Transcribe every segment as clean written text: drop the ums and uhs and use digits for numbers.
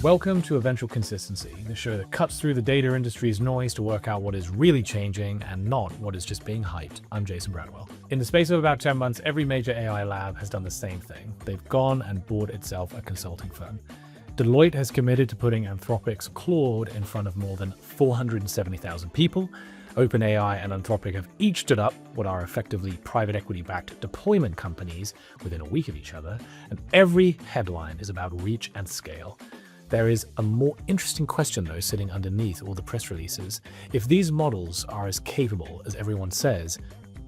Welcome to Eventual Consistency, the show that cuts through the data industry's noise to work out what is really changing and not what is just being hyped. I'm Jason Bradwell. In the space of about 10 months, every major AI lab has done the same thing. They've gone and bought itself a consulting firm. Deloitte has committed to putting Anthropic's Claude in front of more than 470,000 people. OpenAI and Anthropic have each stood up what are effectively private equity-backed deployment companies within a week of each other, and every headline is about reach and scale. There is a more interesting question, though, sitting underneath all the press releases. If these models are as capable as everyone says,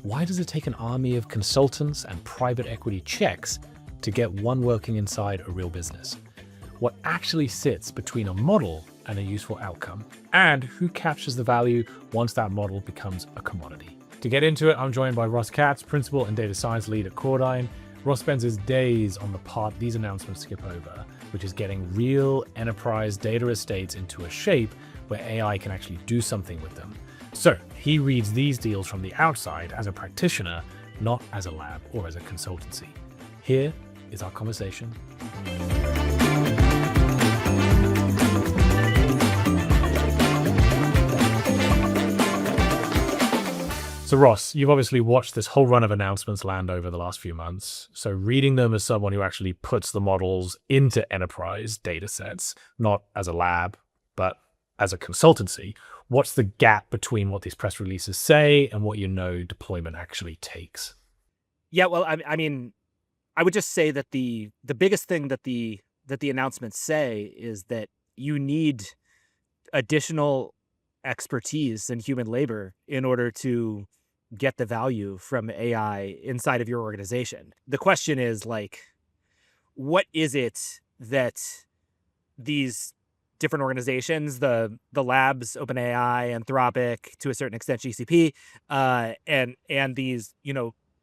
why does it take an army of consultants and private equity checks to get one working inside a real business? What actually sits between a model and a useful outcome? And who captures the value once that model becomes a commodity? To get into it, I'm joined by Ross Katz, Principal and Data Science Lead at CorrDyn. Ross spends his days on the part these announcements skip over, which is getting real enterprise data estates into a shape where AI can actually do something with them. So he reads these deals from the outside as a practitioner, not as a lab or as a consultancy. Here is our conversation. So Ross, you've obviously watched this whole run of announcements land over the last few months. So reading them as someone who actually puts the models into enterprise data sets, not as a lab, but as a consultancy, what's the gap between what these press releases say and what deployment actually takes? Yeah, well, I mean, I would just say that the biggest thing that the announcements say is that you need additional expertise and human labor in order to get the value from AI inside of your organization. The question is, like, what is it that these different organizations, the labs, OpenAI, Anthropic, to a certain extent GCP, and these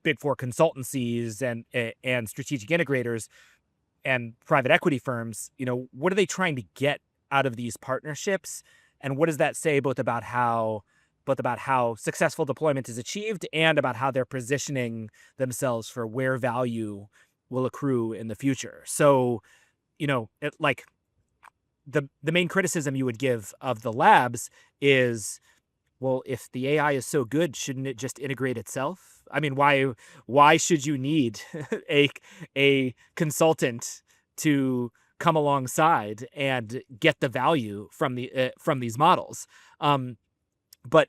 big four consultancies and strategic integrators and private equity firms, what are they trying to get out of these partnerships? And what does that say both about how successful deployment is achieved and about how they're positioning themselves for where value will accrue in the future? So, the main criticism you would give of the labs is, well, if the AI is so good, shouldn't it just integrate itself? I mean, why should you need a consultant to come alongside and get the value from these models? But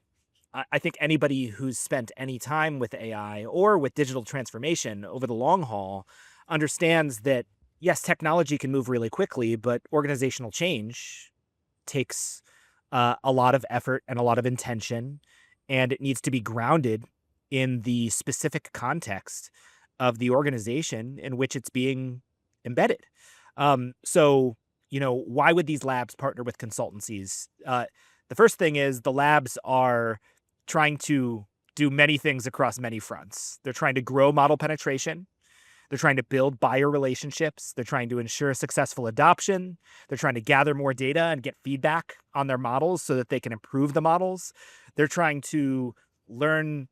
I think anybody who's spent any time with AI or with digital transformation over the long haul understands that, yes, technology can move really quickly, but organizational change takes a lot of effort and a lot of intention, and it needs to be grounded in the specific context of the organization in which it's being embedded. So, why would these labs partner with consultancies? The first thing is the labs are trying to do many things across many fronts. They're trying to grow model penetration. They're trying to build buyer relationships. They're trying to ensure successful adoption. They're trying to gather more data and get feedback on their models so that they can improve the models. They're trying to learn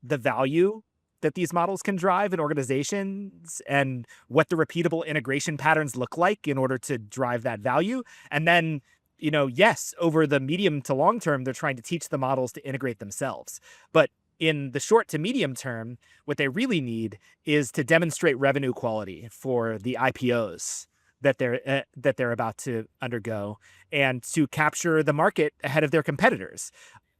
the value that these models can drive in organizations and what the repeatable integration patterns look like in order to drive that value. And then, yes, over the medium to long term, they're trying to teach the models to integrate themselves. But in the short to medium term, what they really need is to demonstrate revenue quality for the IPOs that they're about to undergo and to capture the market ahead of their competitors.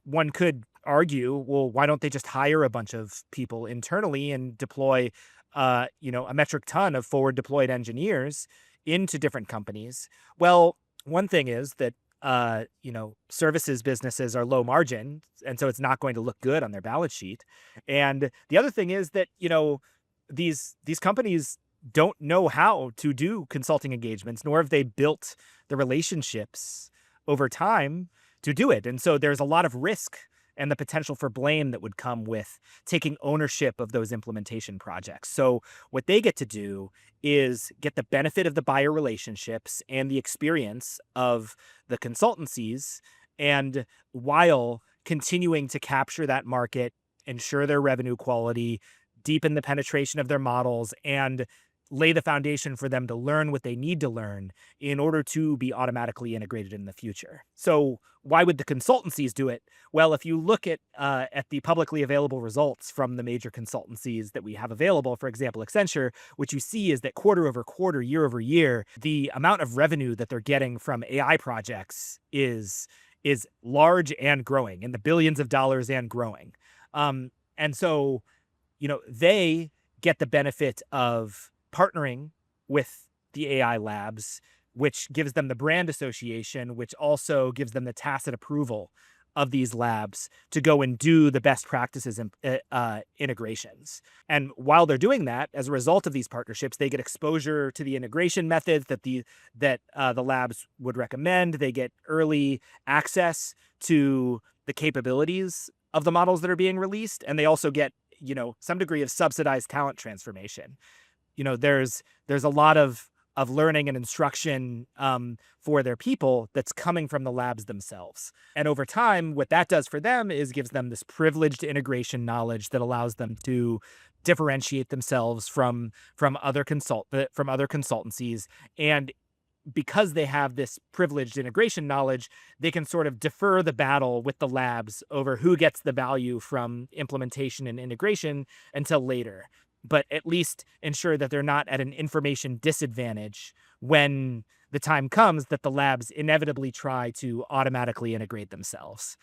One could argue, well, why don't they just hire a bunch of people internally and deploy, a metric ton of forward deployed engineers into different companies? Well, one thing is that, services businesses are low margin, and so it's not going to look good on their balance sheet. And the other thing is that, these companies don't know how to do consulting engagements, nor have they built the relationships over time to do it. And so there's a lot of risk and the potential for blame that would come with taking ownership of those implementation projects. So what they get to do is get the benefit of the buyer relationships and the experience of the consultancies, and while continuing to capture that market, ensure their revenue quality, deepen the penetration of their models, and lay the foundation for them to learn what they need to learn in order to be automatically integrated in the future. So why would the consultancies do it? Well, if you look at the publicly available results from the major consultancies that we have available, for example, Accenture, what you see is that quarter over quarter, year over year, the amount of revenue that they're getting from AI projects is large and growing, in the billions of dollars and growing. And so, they get the benefit of partnering with the AI labs, which gives them the brand association, which also gives them the tacit approval of these labs to go and do the best practices and integrations. And while they're doing that, as a result of these partnerships, they get exposure to the integration methods that the labs would recommend. They get early access to the capabilities of the models that are being released, and they also get some degree of subsidized talent transformation. There's a lot of learning and instruction for their people that's coming from the labs themselves. And over time, what that does for them is gives them this privileged integration knowledge that allows them to differentiate themselves from other consultancies. And because they have this privileged integration knowledge, they can sort of defer the battle with the labs over who gets the value from implementation and integration until later, but at least ensure that they're not at an information disadvantage when the time comes that the labs inevitably try to automatically integrate themselves.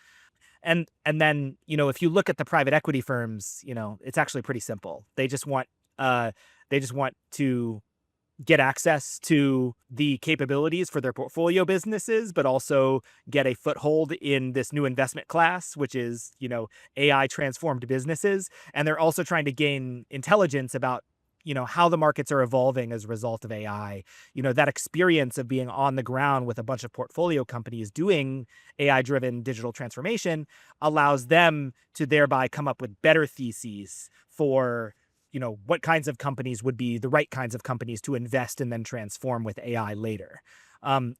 And then, if you look at the private equity firms, it's actually pretty simple. They just want to get access to the capabilities for their portfolio businesses, but also get a foothold in this new investment class, which is, AI transformed businesses. And they're also trying to gain intelligence about, how the markets are evolving as a result of AI. That experience of being on the ground with a bunch of portfolio companies doing AI-driven digital transformation allows them to thereby come up with better theses for what kinds of companies would be the right kinds of companies to invest and then transform with AI later.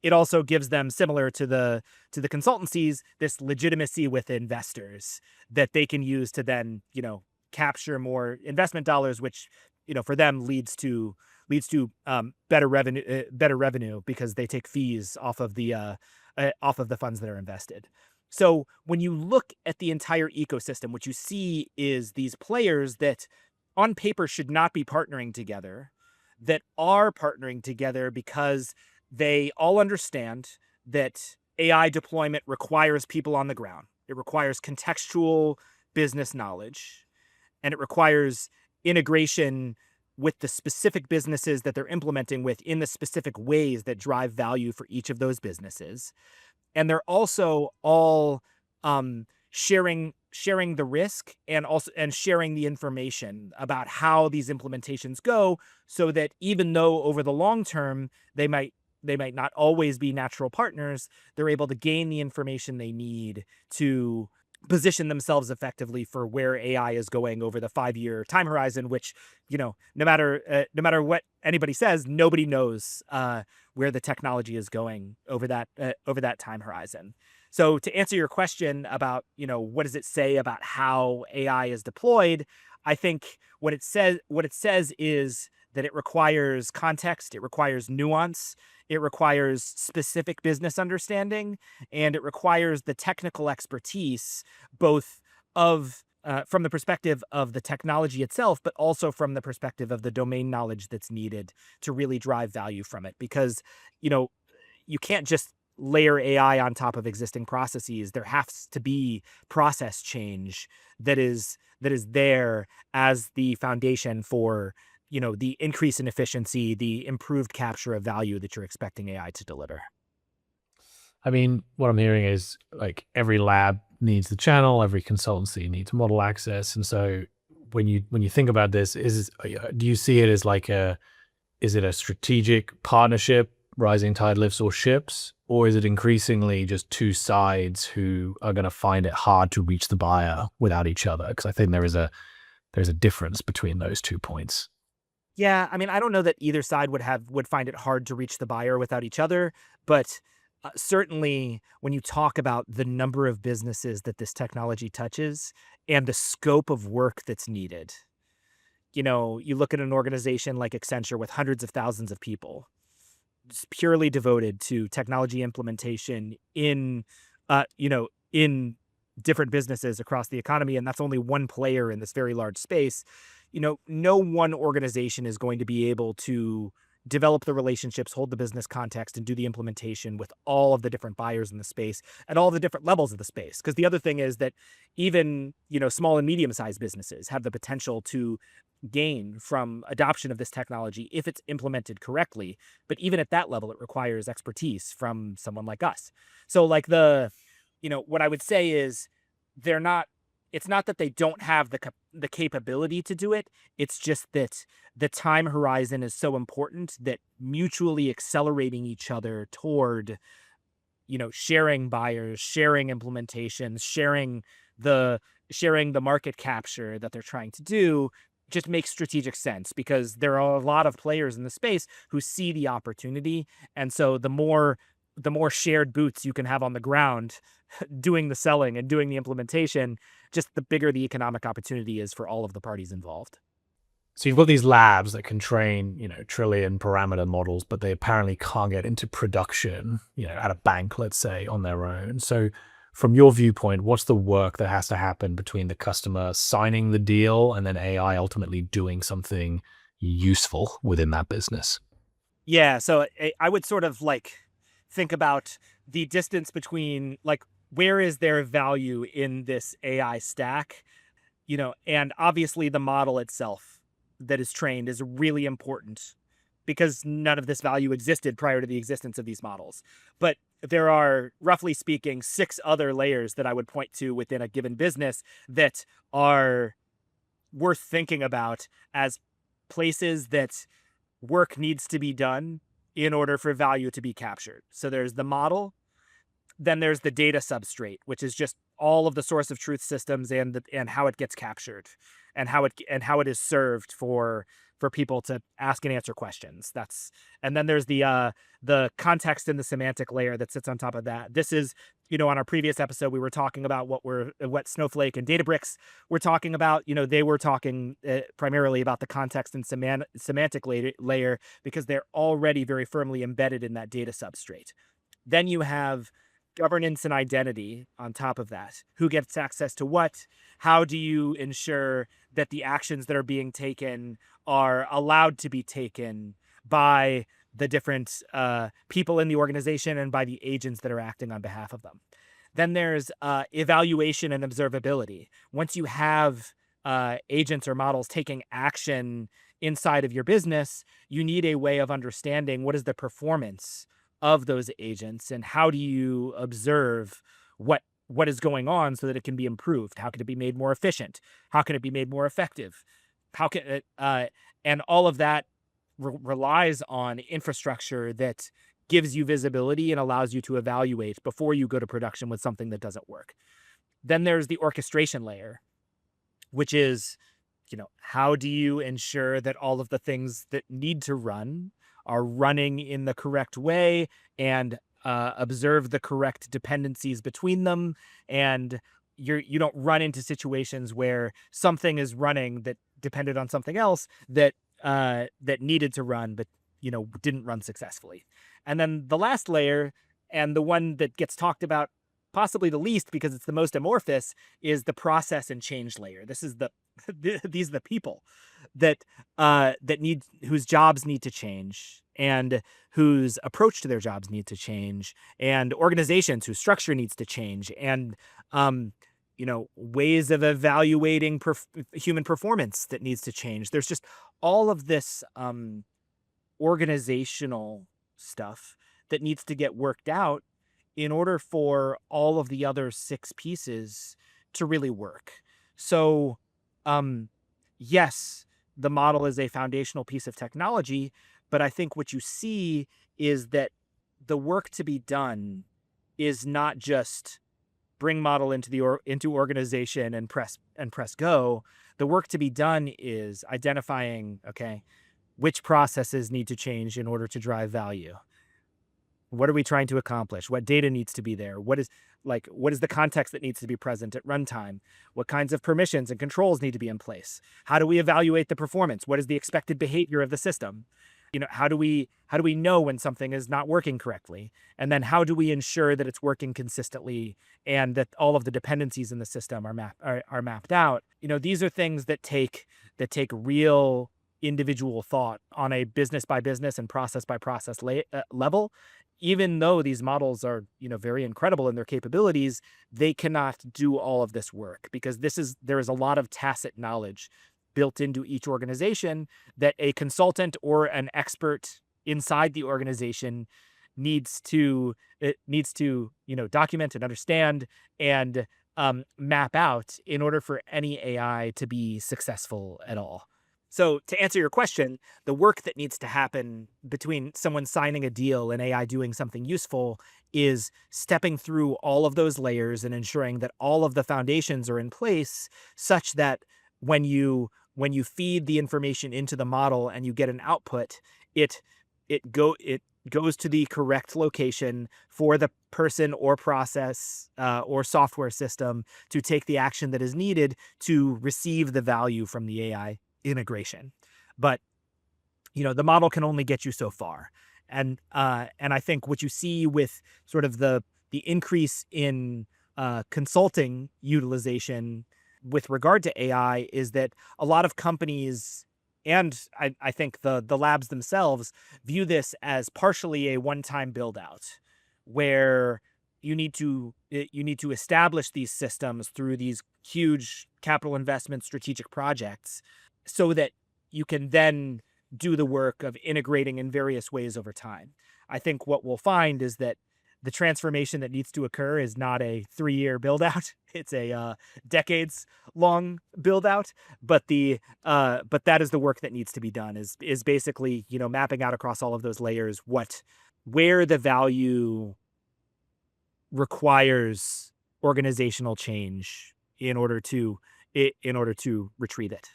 It also gives them, similar to the consultancies, this legitimacy with investors that they can use to then, capture more investment dollars, which, for them leads to better revenue because they take fees off of the funds that are invested. So when you look at the entire ecosystem, what you see is these players that on paper should not be partnering together, that are partnering together because they all understand that AI deployment requires people on the ground. It requires contextual business knowledge, and it requires integration with the specific businesses that they're implementing with in the specific ways that drive value for each of those businesses. And they're also all sharing the risk and sharing the information about how these implementations go, so that even though over the long term they might not always be natural partners, they're able to gain the information they need to position themselves effectively for where AI is going over the 5-year time horizon, which, no matter what anybody says, nobody knows where the technology is going over that time horizon. So to answer your question about, what does it say about how AI is deployed, I think what it says is that it requires context, it requires nuance, it requires specific business understanding, and it requires the technical expertise, both from the perspective of the technology itself, but also from the perspective of the domain knowledge that's needed to really drive value from it. Because, you can't just layer AI on top of existing processes. There has to be process change that is there as the foundation for, the increase in efficiency, the improved capture of value that you're expecting AI to deliver. I mean, what I'm hearing is like every lab needs the channel, every consultancy needs model access. And so when you think about this, do you see it as is it a strategic partnership, rising tide lifts all ships, or is it increasingly just two sides who are going to find it hard to reach the buyer without each other? Because I think there's a difference between those 2 points. Yeah, I mean, I don't know that either side would find it hard to reach the buyer without each other, but certainly when you talk about the number of businesses that this technology touches and the scope of work that's needed, you look at an organization like Accenture with hundreds of thousands of people, just purely devoted to technology implementation in different businesses across the economy, and that's only one player in this very large space. No one organization is going to be able to develop the relationships, hold the business context, and do the implementation with all of the different buyers in the space at all the different levels of the space. Because the other thing is that even, small and medium-sized businesses have the potential to gain from adoption of this technology if it's implemented correctly. But even at that level, it requires expertise from someone like us. So like what I would say is they're not, it's not that they don't have the capability to do it. It's just that the time horizon is so important that mutually accelerating each other toward, sharing buyers, sharing implementations, sharing the market capture that they're trying to do just makes strategic sense, because there are a lot of players in the space who see the opportunity. And so the more shared boots you can have on the ground doing the selling and doing the implementation, just the bigger the economic opportunity is for all of the parties involved. So you've got these labs that can train, trillion parameter models, but they apparently can't get into production, at a bank, let's say, on their own. So from your viewpoint, what's the work that has to happen between the customer signing the deal and then AI ultimately doing something useful within that business? Yeah, so I would sort of like think about the distance between, like, where is their value in this AI stack? And obviously the model itself that is trained is really important, because none of this value existed prior to the existence of these models. But there are, roughly speaking, 6 other layers that I would point to within a given business that are worth thinking about as places that work needs to be done in order for value to be captured. So there's the model, then there's the data substrate, which is just all of the source of truth systems and how it gets captured and how it is served for people to ask and answer questions. And then there's the context and the semantic layer that sits on top of that. This is, on our previous episode, we were talking about what Snowflake and Databricks were talking about. They were talking primarily about the context and semantic layer, because they're already very firmly embedded in that data substrate. Then you have governance and identity on top of that. Who gets access to what? How do you ensure that the actions that are being taken are allowed to be taken by the different people in the organization and by the agents that are acting on behalf of them? Then there's evaluation and observability. Once you have agents or models taking action inside of your business, you need a way of understanding what is the performance of those agents and how do you observe what is going on so that it can be improved. How can it be made more efficient? How can it be made more effective? How can it, and all of that relies on infrastructure that gives you visibility and allows you to evaluate before you go to production with something that doesn't work. Then there's the orchestration layer, which is, how do you ensure that all of the things that need to run are running in the correct way, and observe the correct dependencies between them, and you don't run into situations where something is running that depended on something else that needed to run but didn't run successfully. And then the last layer, and the one that gets talked about possibly the least because it's the most amorphous, is the process and change layer. This is these are the people that whose jobs need to change, and whose approach to their jobs need to change, and organizations whose structure needs to change, and ways of evaluating human performance that needs to change. There's just all of this organizational stuff that needs to get worked out in order for all of the other 6 pieces to really work. So, yes, the model is a foundational piece of technology, but I think what you see is that the work to be done is not just bring model into organization and press go. The work to be done is identifying, okay, which processes need to change in order to drive value. What are we trying to accomplish? What data needs to be there? What is the context that needs to be present at runtime? What kinds of permissions and controls need to be in place? How do we evaluate the performance? What is the expected behavior of the system? How do we know when something is not working correctly? And then how do we ensure that it's working consistently and that all of the dependencies in the system are mapped out? These are things that take real individual thought on a business by business and process by process level. Even though these models are, very incredible in their capabilities, they cannot do all of this work because there is a lot of tacit knowledge built into each organization that a consultant or an expert inside the organization needs to document and understand and map out in order for any AI to be successful at all. So to answer your question, the work that needs to happen between someone signing a deal and AI doing something useful is stepping through all of those layers and ensuring that all of the foundations are in place such that when you feed the information into the model and you get an output, it goes to the correct location for the person or process or software system to take the action that is needed to receive the value from the AI integration. But the model can only get you so far, and I think what you see with sort of the increase in consulting utilization with regard to AI is that a lot of companies, and I think the labs themselves, view this as partially a one-time build out where you need to establish these systems through these huge capital investment strategic projects so that you can then do the work of integrating in various ways over time. I think what we'll find is that the transformation that needs to occur is not a 3-year build out. It's a decades long build out. But that is the work that needs to be done is basically, mapping out across all of those layers where the value requires organizational change in order to retrieve it.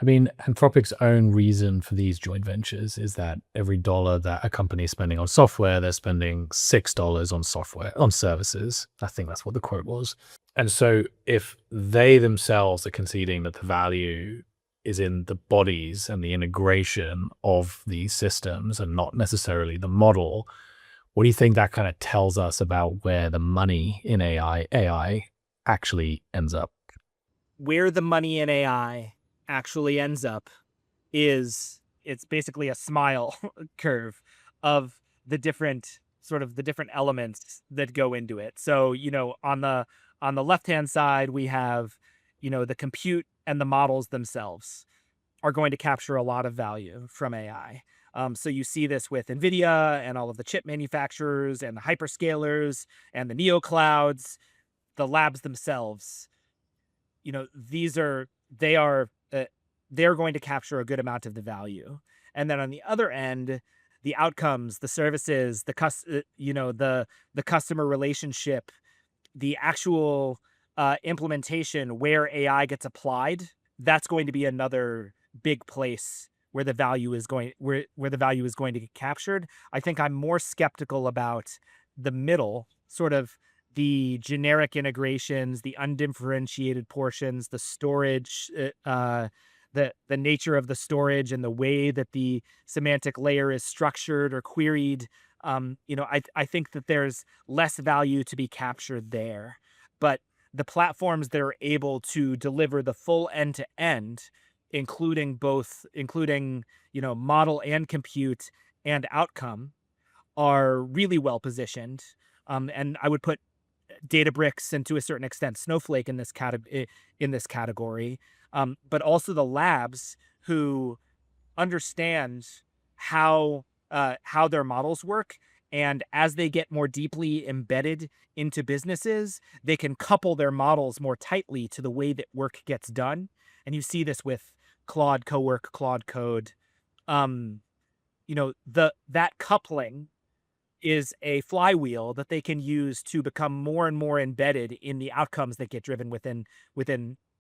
I mean, Anthropic's own reason for these joint ventures is that every dollar that a company is spending on software, they're spending $6 on services. I think that's what the quote was. And so if they themselves are conceding that the value is in the bodies and the integration of these systems and not necessarily the model, what do you think that kind of tells us about where the money in AI actually ends up? Where the money in AI actually ends up is it's basically a smile curve of the different elements that go into it. So, on the left-hand side, we have, the compute and the models themselves are going to capture a lot of value from AI. So you see this with NVIDIA and all of the chip manufacturers and the hyperscalers and the neoclouds, the labs themselves. They're going to capture a good amount of the value. And then on the other end, the outcomes, the services, the customer relationship, the actual implementation where AI gets applied, that's going to be another big place where the value is going to get captured. I think I'm more skeptical about the middle, sort of the generic integrations, the undifferentiated portions, the storage, the nature of the storage and the way that the semantic layer is structured or queried. I think that there's less value to be captured there. But the platforms that are able to deliver the full end to end, including model and compute and outcome, are really well positioned. And I would put Databricks and to a certain extent Snowflake in this category. But also the labs who understand how their models work, and as they get more deeply embedded into businesses, they can couple their models more tightly to the way that work gets done. And you see this with Claude Cowork, Claude Code. That coupling is a flywheel that they can use to become more and more embedded in the outcomes that get driven within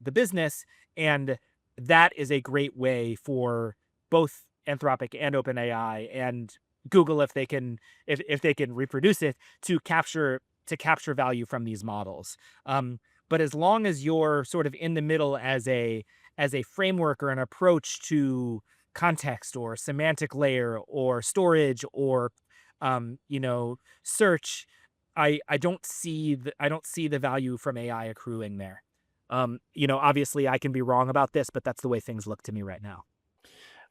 the business. And that is a great way for both Anthropic and OpenAI and Google, if they can reproduce it to capture value from these models. But as long as you're sort of in the middle as a framework or an approach to context or semantic layer or storage or search, I don't see the value from AI accruing there. Obviously I can be wrong about this, but that's the way things look to me right now.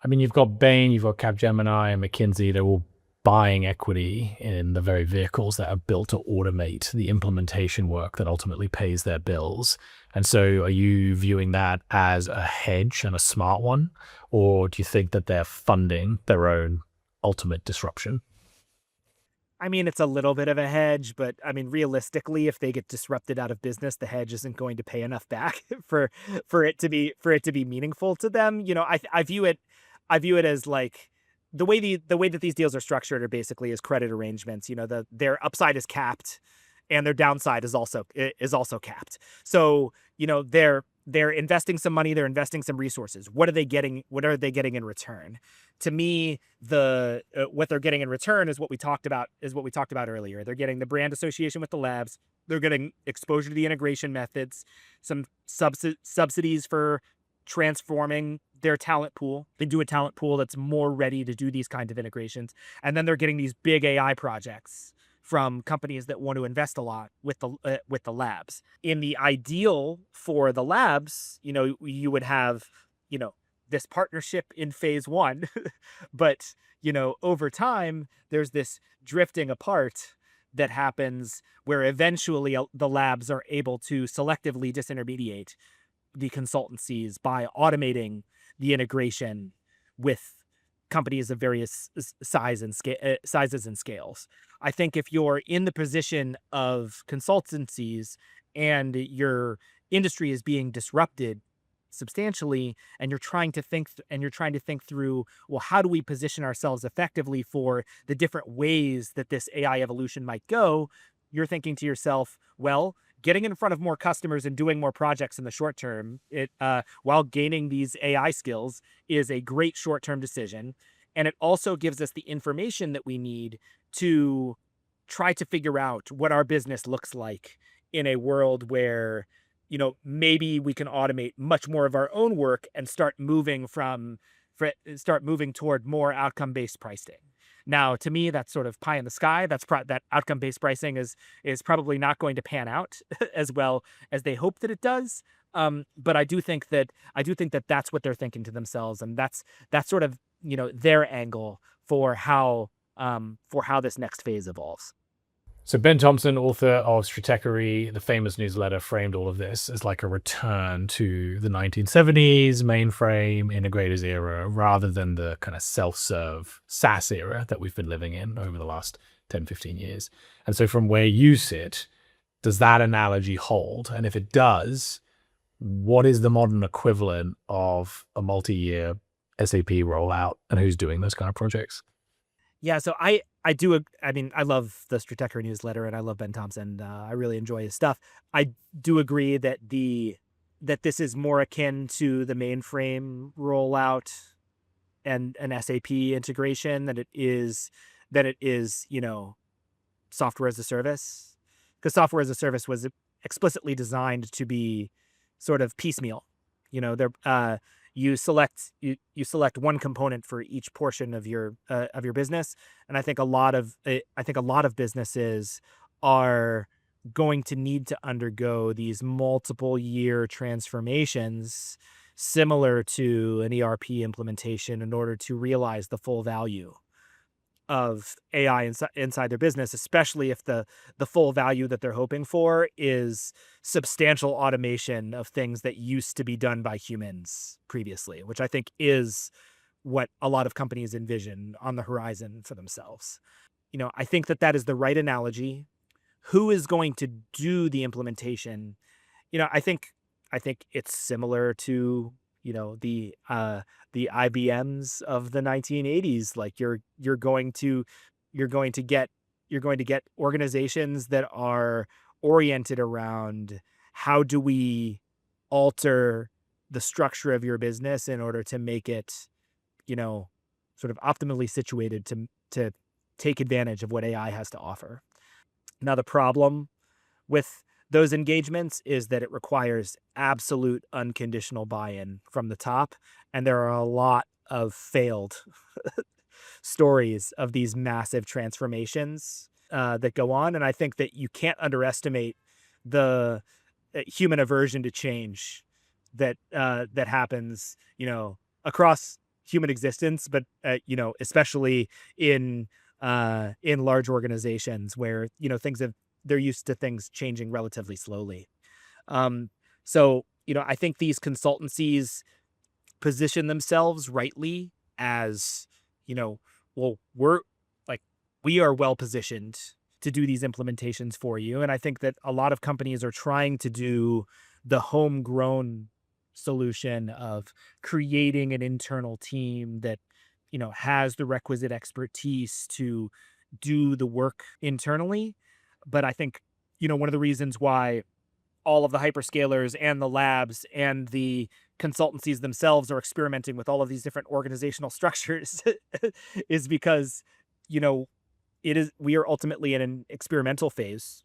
I mean, you've got Bain, you've got Capgemini and McKinsey. They're all buying equity in the very vehicles that are built to automate the implementation work that ultimately pays their bills. And so are you viewing that as a hedge and a smart one? Or do you think that they're funding their own ultimate disruption? I mean, it's a little bit of a hedge, but I mean, realistically, if they get disrupted out of business, the hedge isn't going to pay enough back for it to be meaningful to them. I view it as like the way that these deals are structured are basically as credit arrangements. Their upside is capped and their downside is also capped. So, they're investing some money, they're investing some resources. What are they getting? What are they getting in return? To me, what they're getting in return is what we talked about earlier. They're getting the brand association with the labs. They're getting exposure to the integration methods, some subsidies for transforming their talent pool. They do a talent pool that's more ready to do these kinds of integrations. And then they're getting these big AI projects from companies that want to invest a lot with the labs. In the ideal for the labs, you would have, this partnership in phase one, but over time there's this drifting apart that happens where eventually the labs are able to selectively disintermediate the consultancies by automating the integration with companies of various sizes and scales. I think if you're in the position of consultancies and your industry is being disrupted substantially, and you're trying to think through, well, how do we position ourselves effectively for the different ways that this AI evolution might go? You're thinking to yourself, well, getting in front of more customers and doing more projects in the short term, while gaining these AI skills, is a great short-term decision. And it also gives us the information that we need to try to figure out what our business looks like in a world where, maybe we can automate much more of our own work and start moving toward more outcome-based pricing. Now, to me, that's sort of pie in the sky. That outcome-based pricing is probably not going to pan out as well as they hope that it does. But I do think that that's what they're thinking to themselves, and that's sort of their angle for how this next phase evolves. So Ben Thompson, author of Stratechery, the famous newsletter, framed all of this as like a return to the 1970s mainframe integrators era, rather than the kind of self-serve SaaS era that we've been living in over the last 10, 15 years. And so from where you sit, does that analogy hold? And if it does, what is the modern equivalent of a multi-year SAP rollout, and who's doing those kind of projects? Yeah, so I do. I mean, I love the Stratechery newsletter, and I love Ben Thompson. I really enjoy his stuff. I do agree that this is more akin to the mainframe rollout and an SAP integration than it is software as a service, because software as a service was explicitly designed to be sort of piecemeal. You select one component for each portion of your business, and I think a lot of businesses are going to need to undergo these multiple year transformations similar to an ERP implementation in order to realize the full value of AI inside their business, especially if the full value that they're hoping for is substantial automation of things that used to be done by humans previously, which I think is what a lot of companies envision on the horizon for themselves. I think that is the right analogy. Who is going to do the implementation? I think it's similar to the IBMs of the 1980s. Like you're going to get organizations that are oriented around how do we alter the structure of your business in order to make it sort of optimally situated to take advantage of what AI has to offer. Now, the problem with those engagements is that it requires absolute unconditional buy-in from the top, and there are a lot of failed stories of these massive transformations that go on. And I think that you can't underestimate the human aversion to change that that happens, across human existence, but especially in large organizations where they're used to things changing relatively slowly. So I think these consultancies position themselves rightly as, well, we are well positioned to do these implementations for you. And I think that a lot of companies are trying to do the homegrown solution of creating an internal team that, has the requisite expertise to do the work internally. But I think, one of the reasons why all of the hyperscalers and the labs and the consultancies themselves are experimenting with all of these different organizational structures is because, we are ultimately in an experimental phase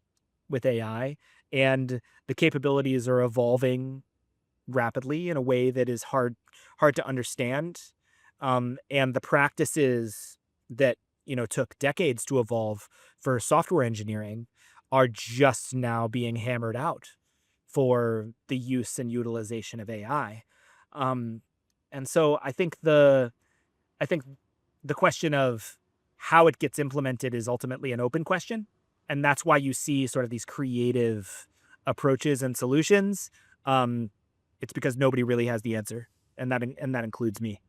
with AI, and the capabilities are evolving rapidly in a way that is hard to understand. And the practices that, took decades to evolve for software engineering are just now being hammered out for the use and utilization of AI. And so I think the question of how it gets implemented is ultimately an open question. And that's why you see sort of these creative approaches and solutions. It's because nobody really has the answer. And that includes me.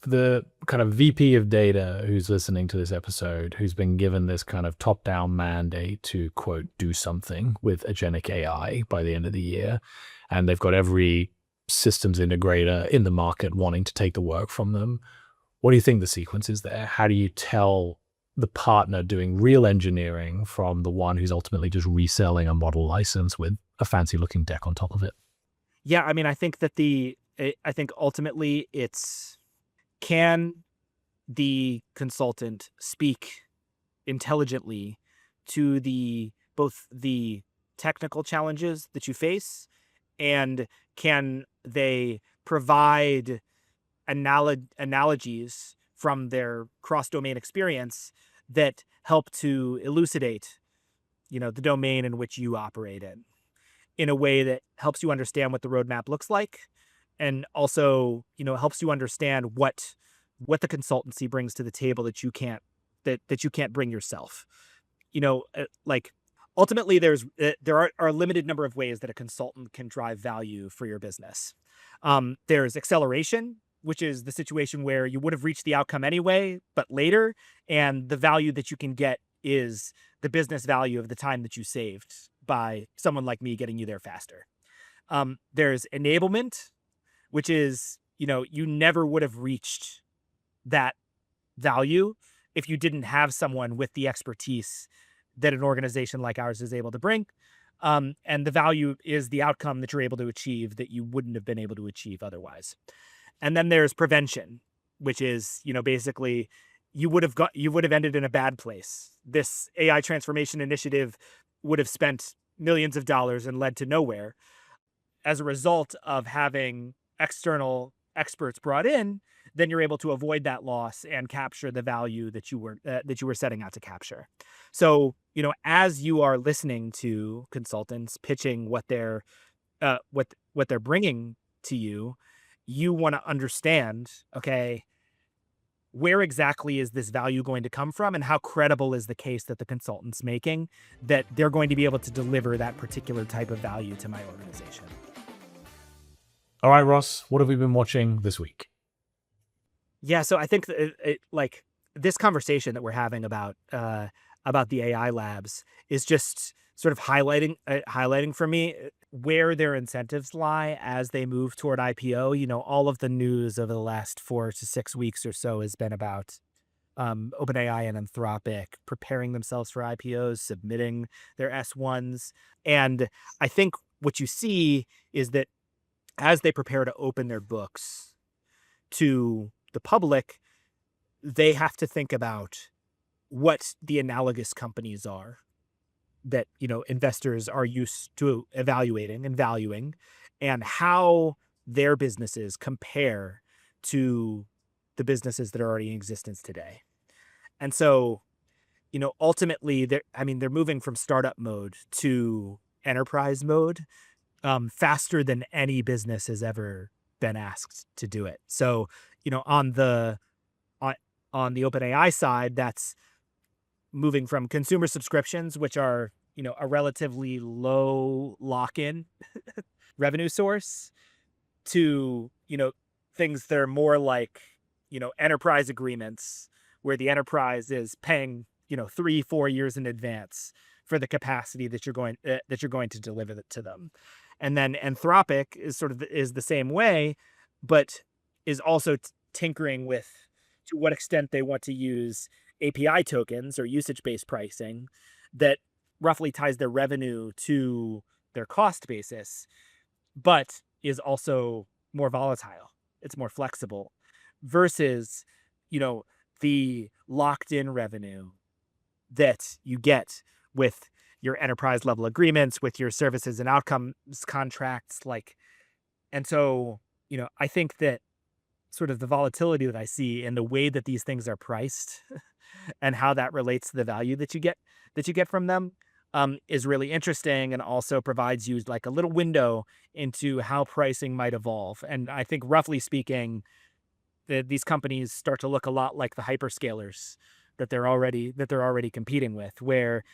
For the kind of VP of data who's listening to this episode, who's been given this kind of top-down mandate to, quote, do something with agentic AI by the end of the year, and they've got every systems integrator in the market wanting to take the work from them, what do you think the sequence is there? How do you tell the partner doing real engineering from the one who's ultimately just reselling a model license with a fancy-looking deck on top of it? Yeah, I mean, I think ultimately it's, can the consultant speak intelligently to both the technical challenges that you face, and can they provide analogies from their cross-domain experience that help to elucidate, the domain in which you operate in a way that helps you understand what the roadmap looks like, and also, helps you understand what the consultancy brings to the table that you can't bring yourself. Ultimately, there are a limited number of ways that a consultant can drive value for your business. There's acceleration, which is the situation where you would have reached the outcome anyway, but later, and the value that you can get is the business value of the time that you saved by someone like me getting you there faster. There's enablement, which is, you never would have reached that value if you didn't have someone with the expertise that an organization like ours is able to bring. And the value is the outcome that you're able to achieve that you wouldn't have been able to achieve otherwise. And then there's prevention, which is, basically you would have ended in a bad place. This AI transformation initiative would have spent millions of dollars and led to nowhere. As a result of having external experts brought in, then you're able to avoid that loss and capture the value that you were setting out to capture. So, as you are listening to consultants pitching what they're bringing to you, you want to understand, okay, where exactly is this value going to come from, and how credible is the case that the consultant's making that they're going to be able to deliver that particular type of value to my organization. All right, Ross, what have we been watching this week? Yeah, so I think like this conversation that we're having about the AI labs is just sort of highlighting for me where their incentives lie as they move toward IPO. All of the news over the last 4 to 6 weeks or so has been about OpenAI and Anthropic preparing themselves for IPOs, submitting their S1s. And I think what you see is that as they prepare to open their books to the public, they have to think about what the analogous companies are that, investors are used to evaluating and valuing, and how their businesses compare to the businesses that are already in existence today. And so, ultimately they're moving from startup mode to enterprise mode faster than any business has ever been asked to do it. So, on the OpenAI side, that's moving from consumer subscriptions, which are, a relatively low lock-in revenue source, to, things that are more like, enterprise agreements, where the enterprise is paying, 3-4 years in advance for the capacity that you're going to deliver to them. And then Anthropic is the same way, but is also tinkering with to what extent they want to use API tokens or usage-based pricing that roughly ties their revenue to their cost basis, but is also more volatile. It's more flexible versus, the locked-in revenue that you get with your enterprise level agreements, with your services and outcomes contracts. And so, I think that sort of the volatility that I see in the way that these things are priced and how that relates to the value that you get from them is really interesting, and also provides you like a little window into how pricing might evolve. And I think, roughly speaking, these companies start to look a lot like the hyperscalers that they're already competing with, where,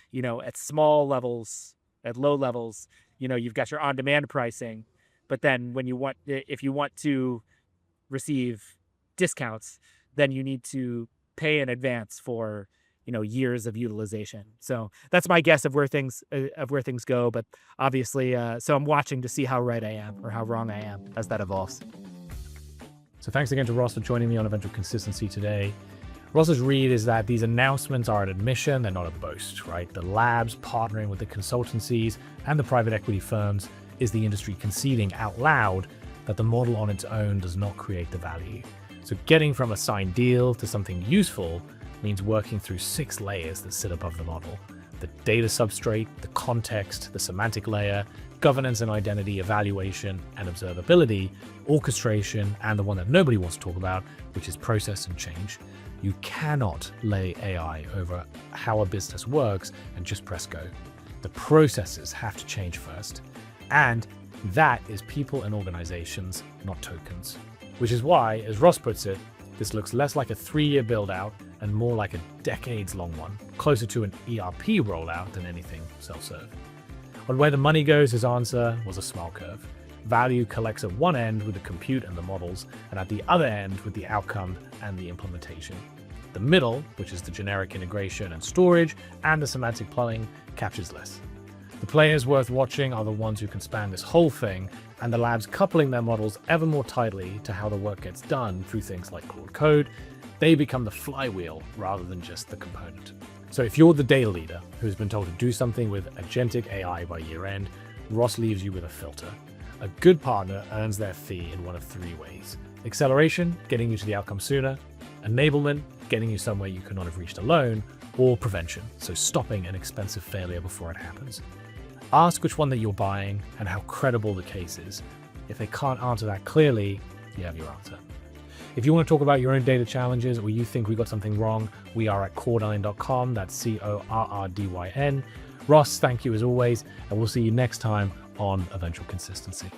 at small levels, at low levels, you've got your on-demand pricing, but then if you want to receive discounts, then you need to pay in advance for, years of utilization. So that's my guess of where things go. But obviously, so I'm watching to see how right I am or how wrong I am as that evolves. So thanks again to Ross for joining me on Eventual Consistency today. Ross's read is that these announcements are an admission, they're not a boast, right? The labs partnering with the consultancies and the private equity firms is the industry conceding out loud that the model on its own does not create the value. So getting from a signed deal to something useful means working through 6 layers that sit above the model: the data substrate, the context, the semantic layer, governance and identity, evaluation and observability, orchestration, and the one that nobody wants to talk about, which is process and change. You cannot lay AI over how a business works and just press go. The processes have to change first. And that is people and organizations, not tokens. Which is why, as Ross puts it, this looks less like a 3-year build-out and more like a decades-long one, closer to an ERP rollout than anything self-serve. On where the money goes, his answer was a smile curve. Value collects at one end with the compute and the models, and at the other end with the outcome and the implementation. The middle, which is the generic integration and storage, and the semantic plumbing, captures less. The players worth watching are the ones who can span this whole thing, and the labs coupling their models ever more tightly to how the work gets done through things like Claude Code. They become the flywheel rather than just the component. So if you're the data leader who's been told to do something with agentic AI by year end, Ross leaves you with a filter. A good partner earns their fee in one of 3 ways: acceleration, getting you to the outcome sooner; enablement, getting you somewhere you could not have reached alone; or prevention, so stopping an expensive failure before it happens. Ask which one that you're buying and how credible the case is. If they can't answer that clearly, you have your answer. If you want to talk about your own data challenges or you think we got something wrong, we are at CorrDyn.com, that's CorrDyn. Ross, thank you as always, and we'll see you next time on Eventual Consistency.